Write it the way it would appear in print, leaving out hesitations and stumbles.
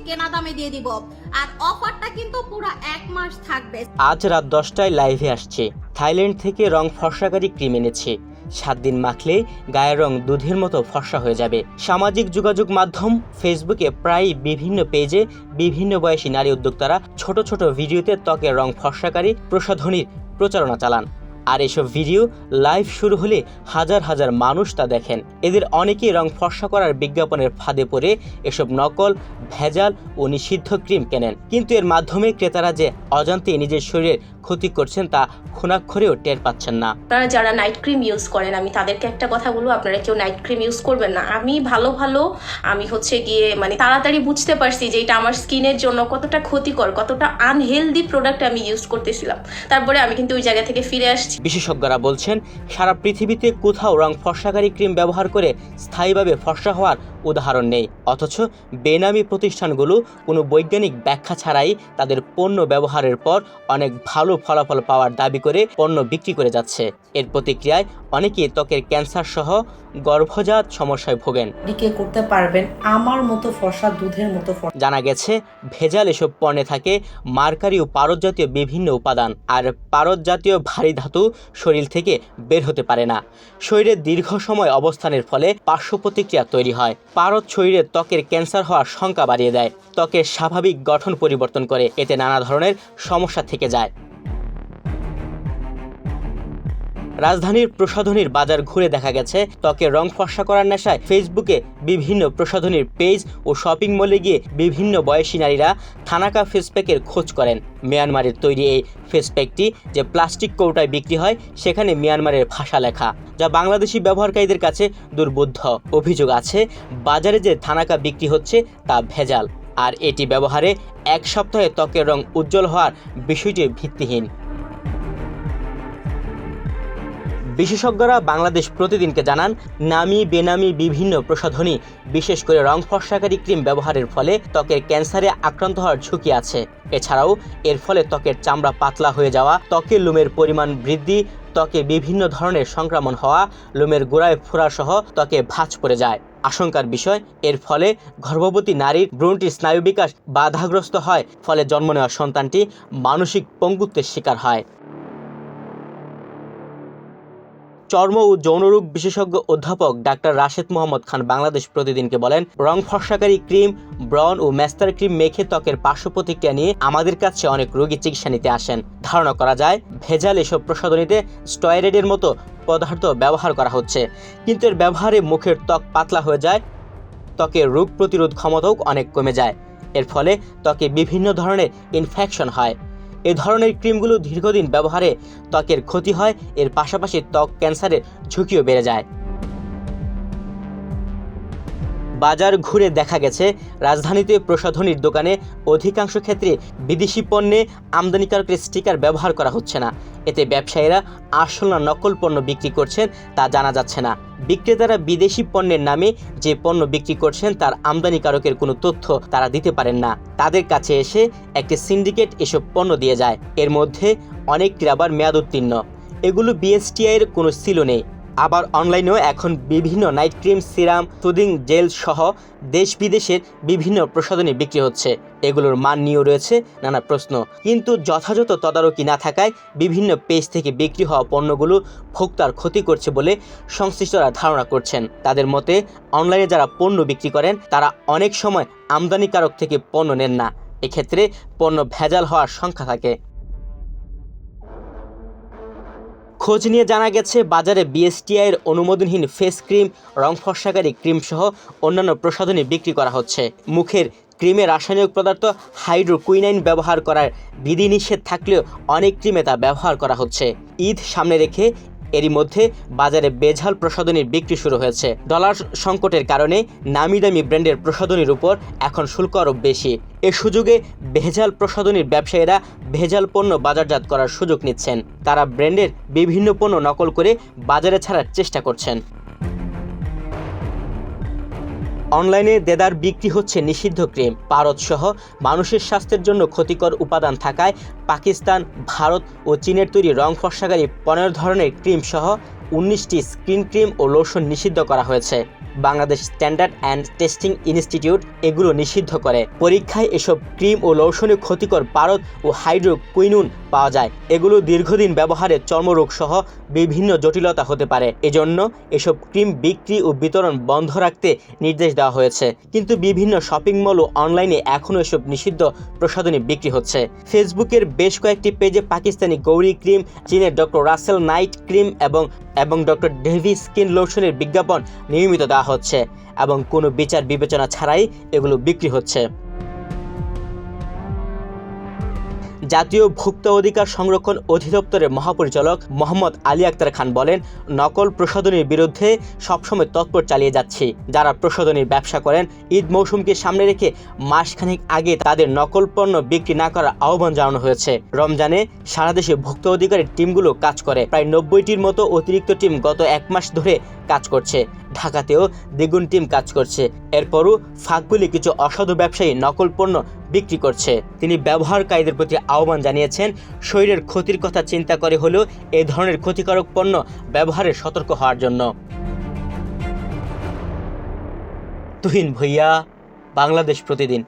কেনা দামে দিয়ে দিব। আর অফারটা কিন্তু পুরো 1 মাস থাকবে। আজ রাত 10টায় লাইভে আসছে। থাইল্যান্ড থেকে রং ফর্সাকারী ক্রিম এনেছে। 7 দিন মাখলে গায়ের রং দুধের মতো ফর্সা হয়ে যাবে। সামাজিক যোগাযোগ মাধ্যম ফেসবুকে প্রায় বিভিন্ন পেজে বিভিন্ন বয়সী নারী উদ্যোক্তারা ছোট ছোট ভিডিওতে ত্বকের রং ফর্সাকারী প্রসাধনীর প্রচারণা চালান। আর এসব ভিডিও লাইভ শুরু হলে হাজার হাজার মানুষ তা দেখেন। এদের অনেকেই রং ফর্সা করার বিজ্ঞাপনের ফাঁদে পড়ে এসব নকল, ভেজাল ও নিষিদ্ধ ক্রিম কেনেন। কিন্তু এর মাধ্যমে ক্রেতারা যে অজান্তে নিজের শরীরের ক্ষতি করছেন তা খুনাক্ষরেও টের পাচ্ছেন না। আপনারা যারা নাইট ক্রিম ইউজ করেন, আমি তাদেরকে একটা কথা বলবো, আপনারা কেউ নাইট ক্রিম ইউজ করবেন না। আমি আমি গিয়ে তাড়াতাড়ি বুঝতে পারছি যে এটা আমার স্কিনের জন্য কতটা ক্ষতিকর, কতটা আনহেলদি প্রোডাক্ট আমি ইউজ করতেছিলাম। তারপরে আমি কিন্তু ওই জায়গা থেকে ফিরে আসছি। বিশেষজ্ঞরা বলছেন, সারা পৃথিবীতে কোথাও রং ফর্সাকারী ক্রিম ব্যবহার করে স্থায়ীভাবে ফর্সা হওয়ার উদাহরণ নেই। অথচ বেনামি প্রতিষ্ঠানগুলো কোনো বৈজ্ঞানিক ব্যাখ্যা ছাড়াই তাদের পণ্য ব্যবহারের পর অনেক ভালো ফলাফল পাওয়ার দাবি করে পণ্য বিক্রি করে যাচ্ছে। এর প্রতিক্রিয়ায় অনেকেই ত্বকের ক্যান্সার সহ গর্ভজাত সমস্যায় ভোগেন। করতে পারবেন আমার মতো ফর্সা, দুধের মতো ফর্সা। জানা গেছে, ভেজাল এসব পণ্যে থাকে মার্কারি ও পারদ জাতীয় বিভিন্ন উপাদান। আর পারদ জাতীয় ভারী ধাতু শরীর থেকে বের হতে পারে না। শরীরে দীর্ঘ সময় অবস্থানের ফলে পার্শ্ব প্রতিক্রিয়া তৈরি হয়। পারদ শরীরে ত্বকের ক্যান্সার হওয়ার শঙ্কা বাড়িয়ে দেয়, ত্বকের স্বাভাবিক গঠন পরিবর্তন করে। এতে নানা ধরনের সমস্যা থেকে যায়। রাজধানীর প্রসাধনীর বাজার ঘুরে দেখা গেছে, ত্বকের রং ফর্সা করার নেশায় ফেসবুকে বিভিন্ন প্রসাধনীর পেজ ও শপিং মলে গিয়ে বিভিন্ন বয়সী নারীরা থানাকা ফেস প্যাকের খোঁজ করেন। মিয়ানমারের তৈরি এই ফেস প্যাকটি যে প্লাস্টিক কৌটায় বিক্রি হয়, সেখানে মিয়ানমারের ভাষা লেখা, যা বাংলাদেশি ব্যবহারকারীদের কাছে দুর্বোধ্য। অভিযোগ আছে, বাজারে যে থানাকা বিক্রি হচ্ছে তা ভেজাল, আর এটি ব্যবহারে 1 সপ্তাহে ত্বকের রং উজ্জ্বল হওয়ার বিষয়টি ভিত্তিহীন। বিশেষজ্ঞরা বাংলাদেশ প্রতিদিনকে জানান, নামি বেনামি বিভিন্ন প্রসাধনী, বিশেষ করে রং ফর্সাকারী ক্রিম ব্যবহারের ফলে ত্বকের ক্যান্সারে আক্রান্ত হওয়ার ঝুঁকি আছে। এছাড়াও এর ফলে ত্বকের চামড়া পাতলা হয়ে যাওয়া, ত্বকে লোমের পরিমাণ বৃদ্ধি, ত্বকে বিভিন্ন ধরনের সংক্রমণ হওয়া, লোমের গোড়ায় ফোড়া সহ ত্বকে ভাঁজ পড়ে যায়। আশঙ্কার বিষয়, এর ফলে গর্ভবতী নারীর ভ্রূণটির স্নায়ু বিকাশ বাধাগ্রস্ত হয়, ফলে জন্ম নেওয়া সন্তানটি মানসিক পঙ্গুত্বের শিকার হয়। চর্ম ও যৌনরোগ বিশেষজ্ঞ অধ্যাপক ডাক্তার রাশেদ মোহাম্মদ খান বাংলাদেশ প্রতিদিনকে বলেন, রং ফর্সাকারী ক্রিম, ব্রণ ও ম্যাস্টার ক্রিম মেখে ত্বকের পার্শ্ব প্রতিক্রিয়া নিয়ে আমাদের কাছে অনেক রোগী চিকিৎসা নিতে আসেন। ধারণা করা যায়, ভেজাল এসব প্রসাধনীতে স্টেরয়েডের মতো পদার্থ ব্যবহার করা হচ্ছে। কিন্তু এর ব্যবহারে মুখের ত্বক পাতলা হয়ে যায়, ত্বকের রোগ প্রতিরোধ ক্ষমতাও অনেক কমে যায়। এর ফলে ত্বকে বিভিন্ন ধরনের ইনফেকশন হয়। এ ধরনের ক্রিমগুলো দীর্ঘদিন ব্যবহারে ত্বকের ক্ষতি হয়, এর পাশাপাশি ত্বক ক্যান্সারের ঝুঁকিও বেড়ে যায়। বাজার ঘুরে দেখা গেছে, রাজধানীতে প্রসাধনীর দোকানে অধিকাংশ ক্ষেত্রে বিদেশি পণ্যে আমদানিকারকের স্টিকার ব্যবহার করা হচ্ছে না। এতে ব্যবসায়ীরা আসল না নকল পণ্য বিক্রি করছেন তা জানা যাচ্ছে না। বিক্রেতারা বিদেশি পণ্যের নামে যে পণ্য বিক্রি করছেন তার আমদানিকারকের কোনো তথ্য তারা দিতে পারেন না। তাদের কাছে এসে একটি সিন্ডিকেট এসব পণ্য দিয়ে যায়। এর মধ্যে অনেকটি আবার মেয়াদ উত্তীর্ণ। এগুলো বিএসটিআই এর কোনো সিলও নেই। আবার অনলাইনেও এখন বিভিন্ন night cream, serum, soothing jail সহ দেশ বিদেশের বিভিন্ন প্রসাধনী বিক্রি হচ্ছে। এগুলোর মান নিয়েও রয়েছে নানা প্রশ্ন। কিন্তু যথাযথ তদারকি না থাকায় বিভিন্ন পেজ থেকে বিক্রি হওয়া পণ্যগুলো ভোক্তার ক্ষতি করছে বলে সংশ্লিষ্টরা ধারণা করছেন। তাদের মতে, অনলাইনে যারা পণ্য বিক্রি করেন তারা অনেক সময় আমদানিকারক থেকে পণ্য নেন না। এক্ষেত্রে পণ্য ভেজাল হওয়ার শঙ্কা থাকে। খোঁজ নিয়ে জানা গেছে, বাজারে বিএসটিআই এর অনুমোদনহীন ফেস ক্রিম, রং ফর্সাকারী ক্রিম সহ অন্যান্য প্রসাধনী বিক্রি করা হচ্ছে। মুখের ক্রিমে রাসায়নিক পদার্থ হাইড্রোকুইনাইন ব্যবহার করার বিধিনিষেধ থাকলেও অনেক ক্রিমে তা ব্যবহার করা হচ্ছে। ঈদ সামনে রেখে এরই মধ্যে বাজারে বেঝাল প্রসাধনীর বিক্রি শুরু হয়েছে। ডলার সংকটের কারণে নামি দামি ব্র্যান্ডের প্রসাধনীর উপর এখন শুল্ক আরও বেশি। এ সুযোগে ভেজাল প্রসাধনীর ব্যবসায়ীরা ভেজাল পণ্য বাজারজাত করার সুযোগ নিচ্ছেন। তারা ব্র্যান্ডের বিভিন্ন পণ্য নকল করে বাজারে ছাড়ার চেষ্টা করছেন। অনলাইনে দেদার বিক্রি হচ্ছে নিষিদ্ধ ক্রিম, পারদ সহ মানুষের স্বাস্থ্যের জন্য ক্ষতিকর উপাদান থাকায় পাকিস্তান, ভারত ও চীনের তৈরি রং ফর্সাকারী 15 ধরনের ক্রিম সহ 19টি স্কিন ক্রিম ও লোশন নিষিদ্ধ করা হয়েছে। Bangladesh standard and testing institute এগুলো নিষিদ্ধ করে। পরীক্ষায় এসব ক্রিম ও লোশনে ক্ষতিকর পারদ ও হাইড্রোকুইনোন পাওয়া যায়। এগুলো দীর্ঘদিন ব্যবহারে চর্মরোগ সহ বিভিন্ন জটিলতা হতে পারে। এজন্য এসব ক্রিম বিক্রি ও বিতরণ বন্ধ রাখতে নির্দেশ দেওয়া হয়েছে। কিন্তু বিভিন্ন শপিং মল ও অনলাইনে এখনও এসব নিষিদ্ধ প্রসাধনী বিক্রি হচ্ছে। ফেসবুকের বেশ কয়েকটি পেজে পাকিস্তানি গৌরী ক্রিম, চীনের ডক্টর রাসেল নাইট ক্রিম এবং ডক্টর ডেভি স্কিন লোশনের বিজ্ঞাপন নিয়মিত দেওয়া হচ্ছে এবং কোনো বিচার বিবেচনা ছাড়াই এগুলো বিক্রি হচ্ছে। জাতীয় ভোক্তা অধিকার সংরক্ষণ অধিদপ্তরের মহাপরিচালক মোহাম্মদ আলী আক্তার খান বলেন, নকল প্রসাধনীর বিরুদ্ধে সবসময় তৎপর চালিয়ে যাচ্ছি। যারা প্রসাধনীর ব্যবসা করেন, ঈদ মৌসুমকে সামনে রেখে মাসখানেক আগে তাদের নকল পণ্য বিক্রি না করার আহ্বান জানানো হয়েছে। রমজানে সারা দেশে ভোক্তা অধিকারের টিমগুলো কাজ করে। প্রায় 90টির মতো অতিরিক্ত টিম গত 1 মাস ধরে কাজ করছে। ঢাকাতেও দ্বিগুণ টিম কাজ করছে। এরপরও ফাঁকগুলি কিছু অসাধু ব্যবসায়ী নকল পণ্য বিক্রি করছে। তিনি ব্যবহারকারীদের প্রতি আহ্বান জানিয়েছেন, শরীরের ক্ষতির কথা চিন্তা করে হলেও এ ধরনের ক্ষতিকারক পণ্য ব্যবহারে সতর্ক হওয়ার জন্য। তুহিন ভুঁইয়া, বাংলাদেশ প্রতিদিন।